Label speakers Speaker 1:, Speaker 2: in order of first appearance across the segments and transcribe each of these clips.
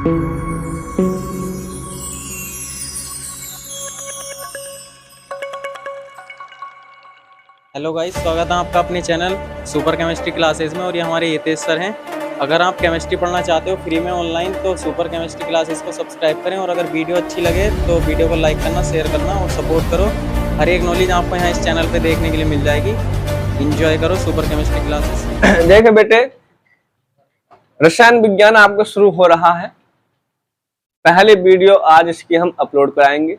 Speaker 1: Hello guys, स्वागत है आपका अपने चैनल सुपर केमिस्ट्री क्लासेस में। और ये हमारे हितेश सर हैं। अगर आप केमिस्ट्री पढ़ना चाहते हो फ्री में ऑनलाइन तो सुपर केमिस्ट्री क्लासेस को सब्सक्राइब करें। और अगर वीडियो अच्छी लगे तो वीडियो को लाइक करना, शेयर करना और सपोर्ट करो। हर एक नॉलेज आपको यहाँ इस चैनल पे देखने के लिए मिल जाएगी। एंजॉय करो सुपर केमिस्ट्री क्लासेस।
Speaker 2: देखे बेटे, रसायन विज्ञान आपको शुरू हो रहा है। पहले वीडियो आज इसकी हम अपलोड कराएंगे।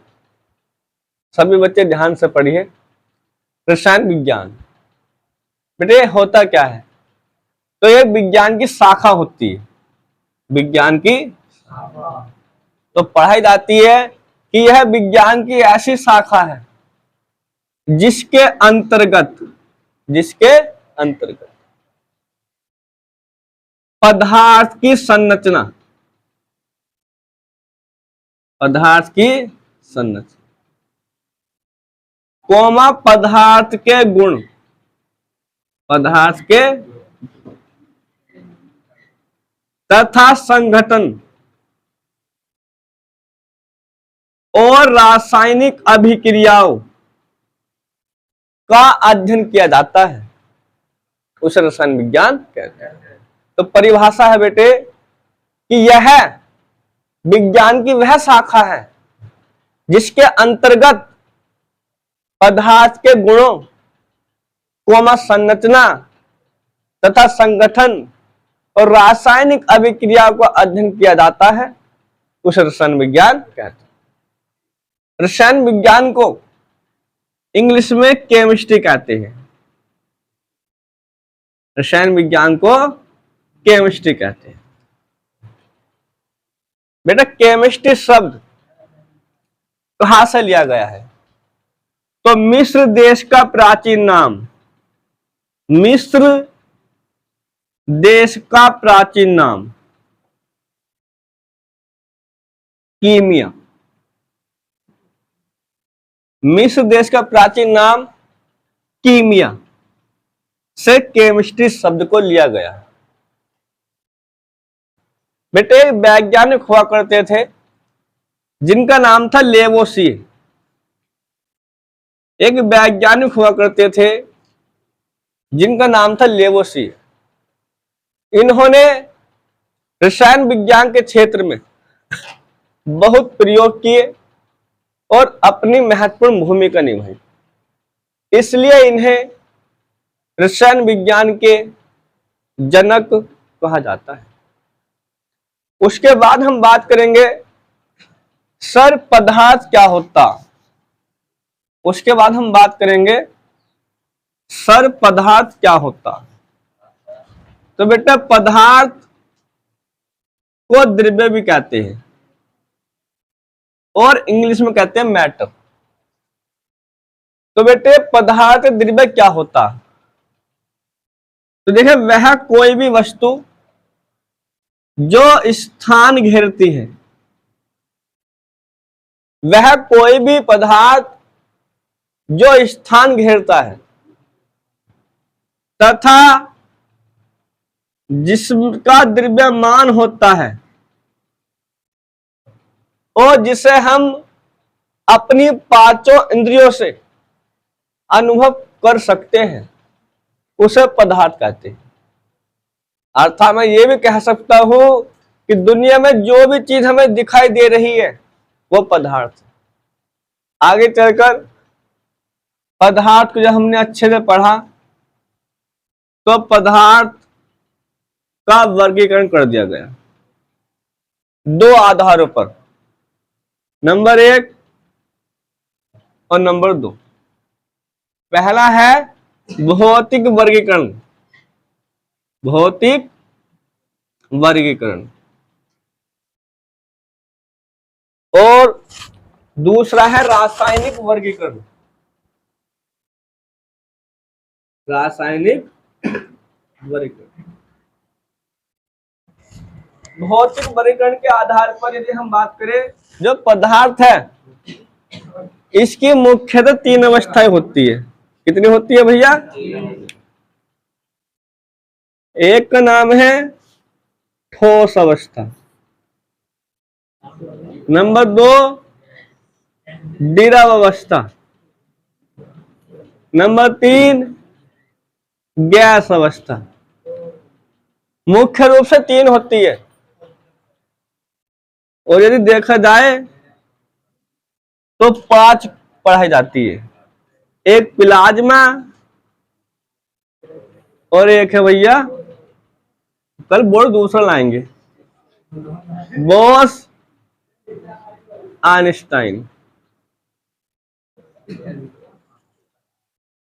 Speaker 2: सभी बच्चे ध्यान से पढ़िए। रसायन विज्ञान बेटे होता क्या है? तो ये विज्ञान की शाखा होती है। विज्ञान की तो पढ़ाई जाती है कि यह विज्ञान की ऐसी शाखा है जिसके अंतर्गत पदार्थ की संरचना कोमा पदार्थ के गुण, तथा संघटन और रासायनिक अभिक्रियाओं का अध्ययन किया जाता है, उसे रसायन विज्ञान कहते हैं। तो परिभाषा है बेटे कि यह विज्ञान की वह शाखा है जिसके अंतर्गत पदार्थ के गुणों, कोमा संरचना तथा संगठन और रासायनिक अभिक्रियाओं का अध्ययन किया जाता है, उसे रसायन विज्ञान कहते हैं। रसायन विज्ञान को इंग्लिश में केमिस्ट्री कहते हैं। रसायन विज्ञान को केमिस्ट्री कहते हैं। बेटा केमिस्ट्री शब्द कहां से लिया गया है? तो मिस्र देश का प्राचीन नाम, कीमिया। मिस्र देश का प्राचीन नाम कीमिया से केमिस्ट्री शब्द को लिया गया। बेटे वैज्ञानिक हुआ करते थे जिनका नाम था लेवोसियर। एक वैज्ञानिक हुआ करते थे जिनका नाम था लेवोसियर। इन्होंने रसायन विज्ञान के क्षेत्र में बहुत प्रयोग किए और अपनी महत्वपूर्ण भूमिका निभाई। इसलिए इन्हें रसायन विज्ञान के जनक कहा जाता है। उसके बाद हम बात करेंगे सर पदार्थ क्या होता। तो बेटा पदार्थ को द्रव्य भी कहते हैं और इंग्लिश में कहते हैं मैटर। तो बेटे पदार्थ द्रव्य क्या होता? तो देखिए वह कोई भी वस्तु जो स्थान घेरती है, वह कोई भी पदार्थ जो स्थान घेरता है तथा जिसका द्रव्यमान होता है और जिसे हम अपनी पांचों इंद्रियों से अनुभव कर सकते हैं, उसे पदार्थ कहते हैं। अर्थात मैं ये भी कह सकता हूं कि दुनिया में जो भी चीज हमें दिखाई दे रही है वो पदार्थ है। आगे चलकर पदार्थ को जब हमने अच्छे से पढ़ा तो पदार्थ का वर्गीकरण कर दिया गया दो आधारों पर, नंबर 1 और नंबर 2। पहला है भौतिक वर्गीकरण और दूसरा है रासायनिक वर्गीकरण। भौतिक वर्गीकरण के आधार पर यदि हम बात करें, जो पदार्थ है इसकी मुख्यतः 3 अवस्थाएं होती है। कितनी होती है भैया? एक का नाम है ठोस अवस्था, नंबर 2 द्रव अवस्था। नंबर 3 गैस अवस्था। मुख्य रूप से 3 होती है, और यदि देखा जाए तो 5 पढ़ाई जाती है। एक प्लाज्मा और एक है भैया, कल बोर्ड दूसरा लाएंगे, बोस आइंस्टाइन।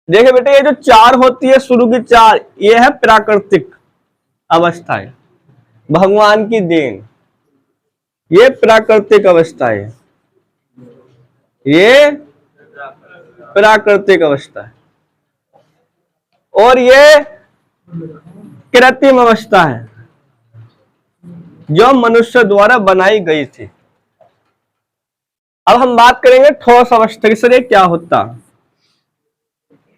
Speaker 2: देखिए बेटे, ये जो 4 होती है शुरू की 4, ये है प्राकृतिक अवस्थाएं, भगवान की देन। ये प्राकृतिक अवस्था है, ये प्राकृतिक अवस्था है। और ये कृत्रिम अवस्था है जो मनुष्य द्वारा बनाई गई थी। अब हम बात करेंगे ठोस अवस्था की। सर ये क्या होता?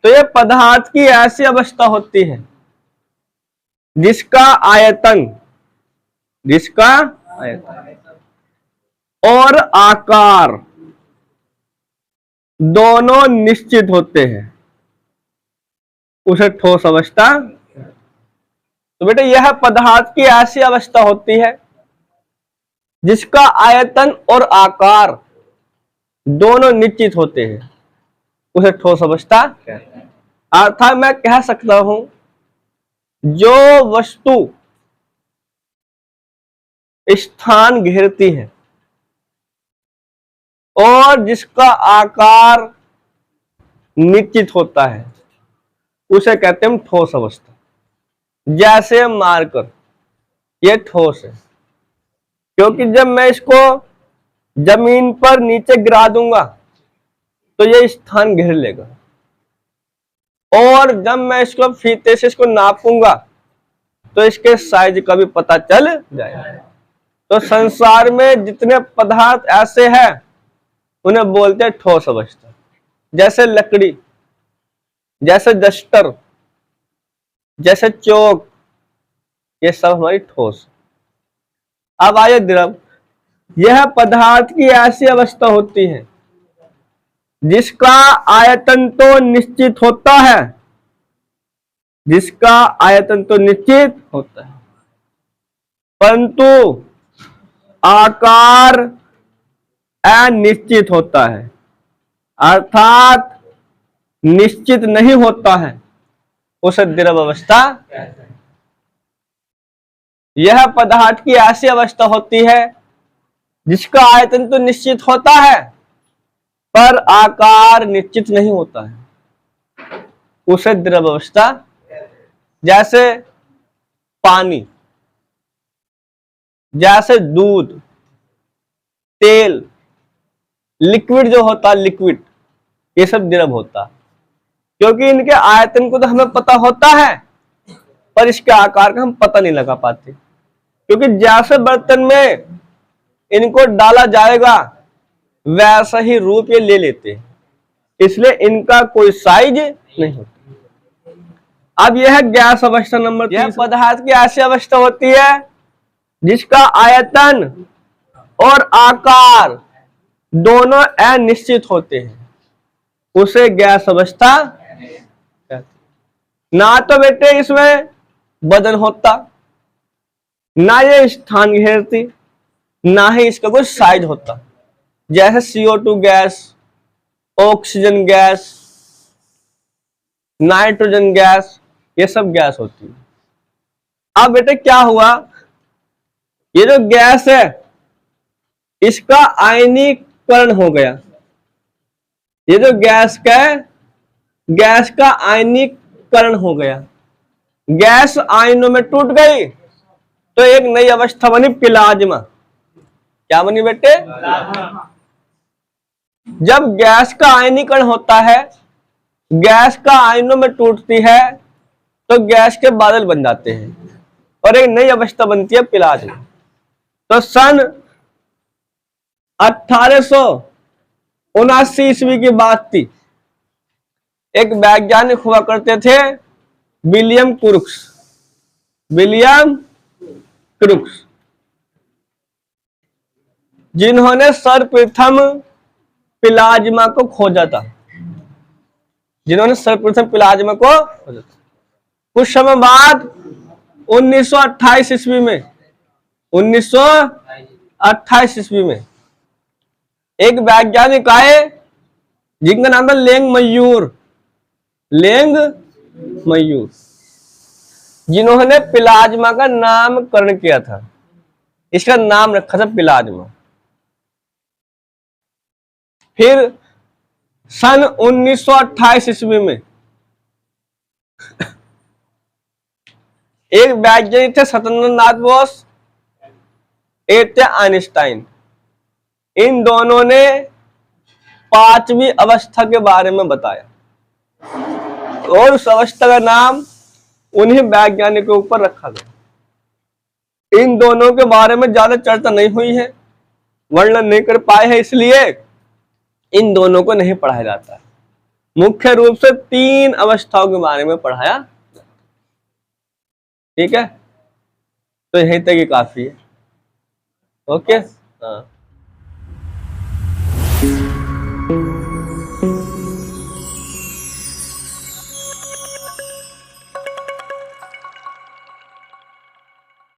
Speaker 2: तो ये पदार्थ की ऐसी अवस्था होती है जिसका आयतन और आकार दोनों निश्चित होते हैं, उसे ठोस अवस्था। तो बेटे यह पदार्थ की ऐसी अवस्था होती है जिसका आयतन और आकार दोनों निश्चित होते हैं, उसे ठोस अवस्था। अर्थात मैं कह सकता हूं जो वस्तु स्थान घेरती है और जिसका आकार निश्चित होता है, उसे कहते हैं ठोस अवस्था। जैसे मार्कर, ये ठोस है क्योंकि जब मैं इसको जमीन पर नीचे गिरा दूंगा तो ये स्थान घेर लेगा, और जब मैं इसको फीते से इसको नापूंगा तो इसके साइज का भी पता चल जाएगा। तो संसार में जितने पदार्थ ऐसे हैं उन्हें बोलते हैं ठोस अवस्था। जैसे लकड़ी, जैसे जस्टर, जैसे चौक, ये सब हमारी ठोस। अब आइए द्रव। यह पदार्थ की ऐसी अवस्था होती है जिसका आयतन तो निश्चित होता है, जिसका आयतन तो निश्चित होता है, परंतु आकार अनिश्चित होता है, अर्थात निश्चित नहीं होता है, उसे द्रव अवस्था। यह पदार्थ की ऐसी अवस्था होती है जिसका आयतन तो निश्चित होता है पर आकार निश्चित नहीं होता है, उसे द्रव अवस्था। जैसे पानी, जैसे दूध, तेल, लिक्विड जो होता है, लिक्विड, ये सब द्रव होता, क्योंकि इनके आयतन को तो हमें पता होता है पर इसके आकार का हम पता नहीं लगा पाते, क्योंकि जैसे बर्तन में इनको डाला जाएगा वैसा ही रूप ये ले लेते हैं, इसलिए इनका कोई साइज नहीं होता। अब यह है गैस अवस्था नंबर 3। यह पदार्थ की ऐसी अवस्था होती है जिसका आयतन और आकार दोनों अनिश्चित होते हैं, उसे गैस अवस्था। ना तो बेटे इसमें वजन होता, ना ये स्थान घेरती, ना ही इसका कोई साइज होता। जैसे CO2 gas, oxygen gas, nitrogen gas, ये सब गैस होती है। अब बेटे क्या हुआ, ये जो गैस है इसका आयनीकरण हो गया। ये जो गैस का आयनीकरण हो गया, गैस आयनों में टूट गई तो एक नई अवस्था बनी प्लाज्मा। क्या बनी बेटे? जब गैस का आयनीकरण होता है, गैस का आयनों में टूटती है तो गैस के बादल बन जाते हैं और एक नई अवस्था बनती है प्लाज्मा। तो सन 1879 ईस्वी की बात थी। एक वैज्ञानिक हुआ करते थे विलियम क्रुक्स। जिन्होंने सर्वप्रथम प्लाज्मा को खोजा था, जिन्होंने सर्वप्रथम प्लाज्मा को खोजा था। कुछ समय बाद 1928 ईस्वी में 1928 ईस्वी में एक वैज्ञानिक आए जिनका नाम था लेंग मयूर, जिन्होंने प्लाज्मा का नामकरण किया था। इसका नाम रखा था प्लाज्मा। फिर सन 1928 ईस्वी में एक वैज्ञानिक थे सत्येंद्रनाथ बोस, एक थे आइंस्टाइन। इन दोनों ने पांचवी अवस्था के बारे में बताया और उस अवस्था का नाम उन्हीं वैज्ञानिकों के ऊपर रखा गया। इन दोनों के बारे में ज्यादा चर्चा नहीं हुई है, वर्णन नहीं कर पाए हैं, इसलिए इन दोनों को नहीं पढ़ाया जाता है। मुख्य रूप से 3 अवस्थाओं के बारे में पढ़ाया। ठीक है, तो यहीं तक ही काफी है। ओके, हाँ।